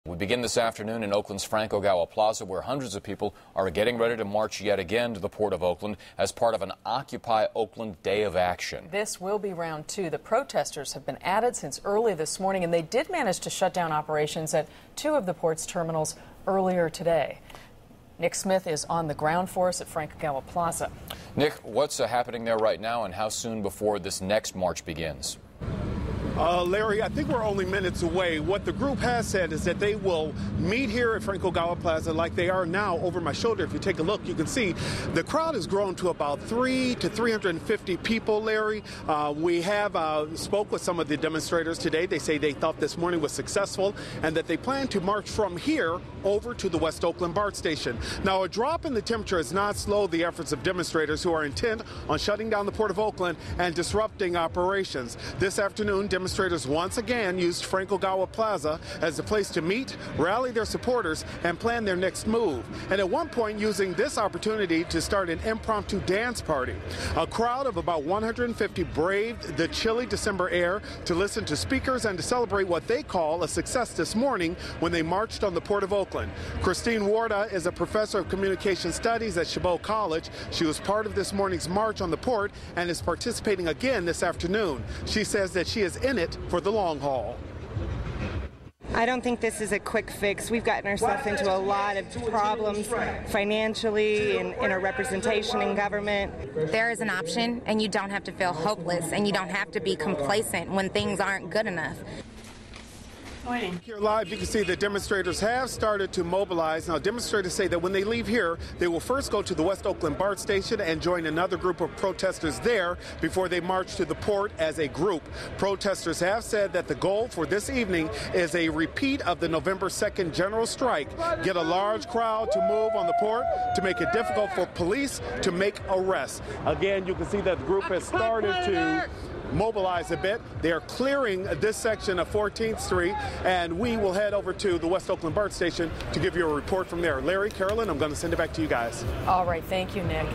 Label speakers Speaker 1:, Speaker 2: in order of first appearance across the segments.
Speaker 1: We begin this afternoon in Oakland's Frank Ogawa Plaza, where hundreds of people are getting ready to march yet again to the Port of Oakland as part of an Occupy Oakland Day of Action.
Speaker 2: This will be round two. The protesters have been added since early this morning, and they did manage to shut down operations at two of the port's terminals earlier today. Nick Smith is on the ground for us at Frank Ogawa Plaza.
Speaker 1: Nick, what's happening there right now, and how soon before this next march begins?
Speaker 3: Larry, I think we're only minutes away. What the group has said is that they will meet here at Frank Ogawa Plaza like they are now. Over my shoulder, if you take a look, you can see the crowd has grown to about 300 to 350 people, Larry. We have spoke with some of the demonstrators today. They say they thought this morning was successful and that they plan to march from here over to the West Oakland BART station. Now, a drop in the temperature has not slowed the efforts of demonstrators who are intent on shutting down the Port of Oakland and disrupting operations. This afternoon, demonstrators once again used Frank Ogawa Plaza as a place to meet, rally their supporters, and plan their next move. And at one point, using this opportunity to start an impromptu dance party. A crowd of about 150 braved the chilly December air to listen to speakers and to celebrate what they call a success this morning when they marched on the Port of Oakland. Christine Warda is a professor of communication studies at Chabot College. She was part of this morning's march on the port and is participating again this afternoon. She says that she is in it for the long haul.
Speaker 4: I don't think this is a quick fix. We've gotten ourselves into a lot of problems financially and in our representation in government.
Speaker 5: There is an option, and you don't have to feel hopeless, and you don't have to be complacent when things aren't good enough.
Speaker 3: Here live, you can see the demonstrators have started to mobilize. Now, demonstrators say that when they leave here, they will first go to the West Oakland BART station and join another group of protesters there before they march to the port as a group. Protesters have said that the goal for this evening is a repeat of the November 2nd general strike. Get a large crowd to move on the port to make it difficult for police to make arrests. Again, you can see that the group has started to mobilize a bit. They are clearing this section of 14th Street, and we will head over to the West Oakland BART station to give you a report from there. Larry, Carolyn, I'm going to send it back to you guys.
Speaker 2: All right, thank you, Nick.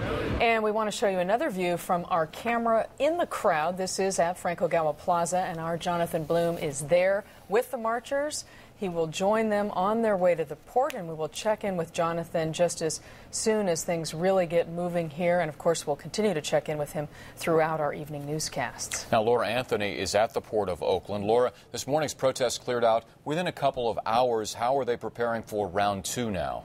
Speaker 2: And we want to show you another view from our camera in the crowd. This is at Frank Ogawa Plaza, and our Jonathan Bloom is there with the marchers. He will join them on their way to the port, and we will check in with Jonathan just as soon as things really get moving here. And, of course, we'll continue to check in with him throughout our evening newscasts.
Speaker 1: Now, Laura Anthony is at the Port of Oakland. Laura, this morning's protest cleared out within a couple of hours. How are they preparing for round two now?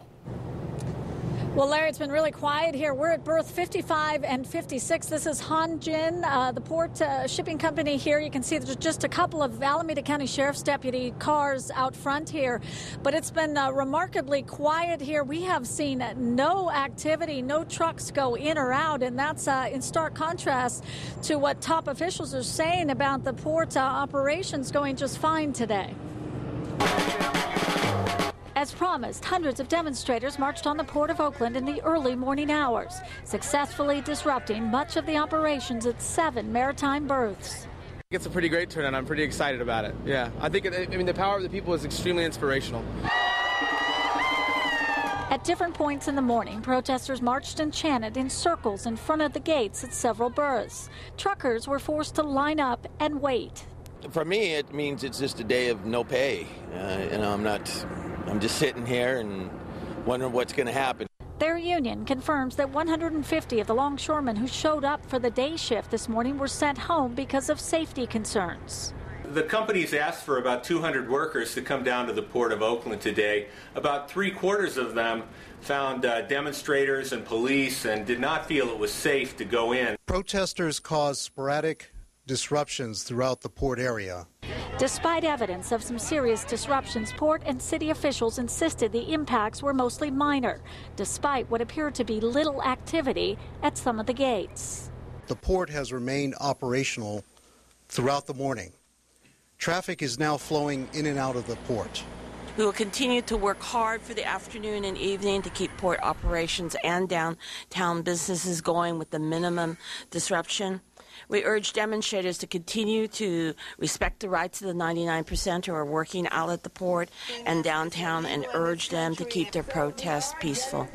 Speaker 6: Well, Larry, it's been really quiet here. We're at berth 55 and 56. This is Hanjin, the port shipping company here. You can see there's just a couple of Alameda County Sheriff's Deputy cars out front here. But it's been remarkably quiet here. We have seen no activity, no trucks go in or out, and that's in stark contrast to what top officials are saying about the port operations going just fine today. As promised, hundreds of demonstrators marched on the Port of Oakland in the early morning hours, successfully disrupting much of the operations at 7 maritime berths.
Speaker 7: It's a pretty great turnout. I'm pretty excited about it. Yeah, I think the power of the people is extremely inspirational.
Speaker 6: At different points in the morning, protesters marched and chanted in circles in front of the gates at several berths. Truckers were forced to line up and wait.
Speaker 8: For me, it means it's just a day of no pay. I'm just sitting here and wondering what's going to happen.
Speaker 6: Their union confirms that 150 of the longshoremen who showed up for the day shift this morning were sent home because of safety concerns.
Speaker 9: The companies asked for about 200 workers to come down to the Port of Oakland today. About 3/4 of them found demonstrators and police and did not feel it was safe to go in.
Speaker 10: Protesters caused sporadic disruptions throughout the port area.
Speaker 6: Despite evidence of some serious disruptions, port and city officials insisted the impacts were mostly minor, despite what appeared to be little activity at some of the gates.
Speaker 10: The port has remained operational throughout the morning. Traffic is now flowing in and out of the port.
Speaker 11: We will continue to work hard for the afternoon and evening to keep port operations and downtown businesses going with the minimum disruption. We urge demonstrators to continue to respect the rights of the 99% who are working out at the port and downtown and urge them to keep their protests peaceful.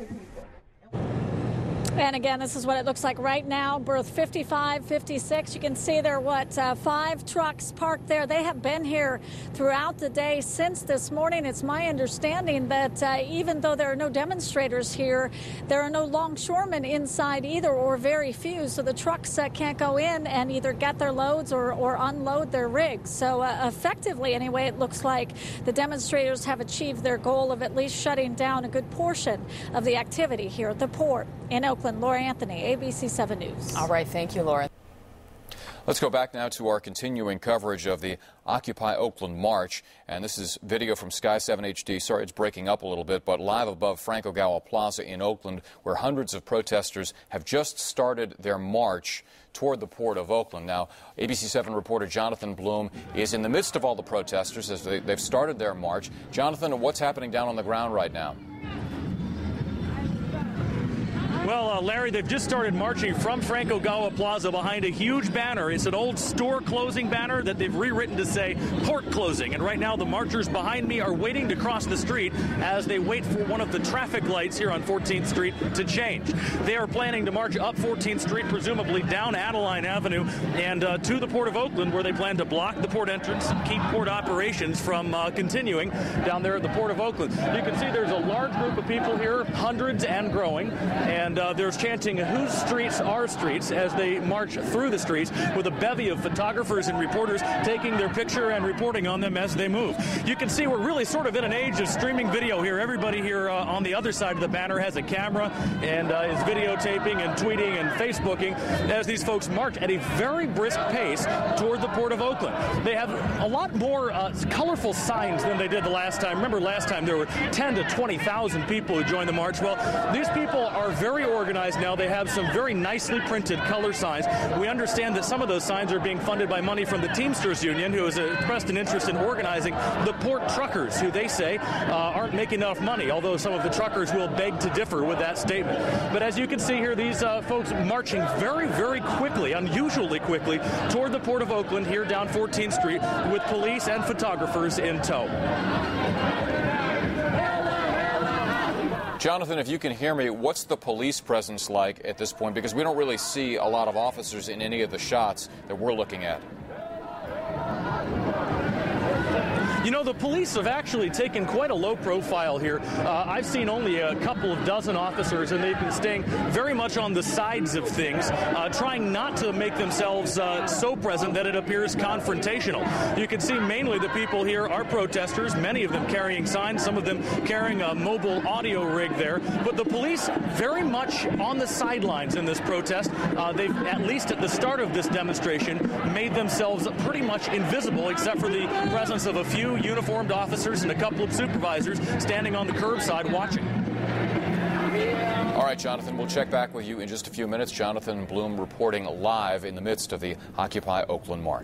Speaker 6: And again, this is what it looks like right now, berth 55, 56. You can see there are 5 trucks parked there. They have been here throughout the day since this morning. It's my understanding that even though there are no demonstrators here, there are no longshoremen inside either, or very few. So the trucks can't go in and either get their loads or unload their rigs. So effectively, anyway, it looks like the demonstrators have achieved their goal of at least shutting down a good portion of the activity here at the port. In Oakland, Laura Anthony, ABC 7 News.
Speaker 2: All right, thank you, Laura.
Speaker 1: Let's go back now to our continuing coverage of the Occupy Oakland March. And this is video from Sky 7 HD. Sorry, it's breaking up a little bit, but live above Frank Ogawa Plaza in Oakland, where hundreds of protesters have just started their march toward the Port of Oakland. Now, ABC 7 reporter Jonathan Bloom is in the midst of all the protesters as they've started their march. Jonathan, what's happening down on the ground right now?
Speaker 12: Well, Larry, they've just started marching from Frank Ogawa Plaza behind a huge banner. It's an old store closing banner that they've rewritten to say port closing. And right now the marchers behind me are waiting to cross the street as they wait for one of the traffic lights here on 14th Street to change. They are planning to march up 14th Street, presumably down Adeline Avenue, and to the Port of Oakland, where they plan to block the port entrance, keep port operations from continuing down there at the Port of Oakland. You can see there's a large group of people here, hundreds and growing, and there's chanting "Whose streets are streets" as they march through the streets, with a bevy of photographers and reporters taking their picture and reporting on them as they move. You can see we're really sort of in an age of streaming video here. Everybody here on the other side of the banner has a camera and is videotaping and tweeting and Facebooking as these folks march at a very brisk pace toward the Port of Oakland. They have a lot more colorful signs than they did the last time. Remember last time there were 10 to 20,000 people who joined the march. Well, these people are very organized now. They have some very nicely printed color signs. We understand that some of those signs are being funded by money from the Teamsters Union, who has expressed an interest in organizing the port truckers, who they say aren't making enough money, although some of the truckers will beg to differ with that statement. But as you can see here, these folks marching very, very quickly, unusually quickly, toward the Port of Oakland here down 14th Street with police and photographers in tow.
Speaker 1: Jonathan, if you can hear me, what's the police presence like at this point? Because we don't really see a lot of officers in any of the shots that we're looking at.
Speaker 12: You know, the police have actually taken quite a low profile here. I've seen only a couple of dozen officers, and they've been staying very much on the sides of things, trying not to make themselves so present that it appears confrontational. You can see mainly the people here are protesters, many of them carrying signs, some of them carrying a mobile audio rig there. But the police very much on the sidelines in this protest. They've, at least at the start of this demonstration, made themselves pretty much invisible, except for the presence of a few uniformed officers and a couple of supervisors standing on the curbside watching.
Speaker 1: All right, Jonathan, we'll check back with you in just a few minutes. Jonathan Bloom reporting live in the midst of the Occupy Oakland March.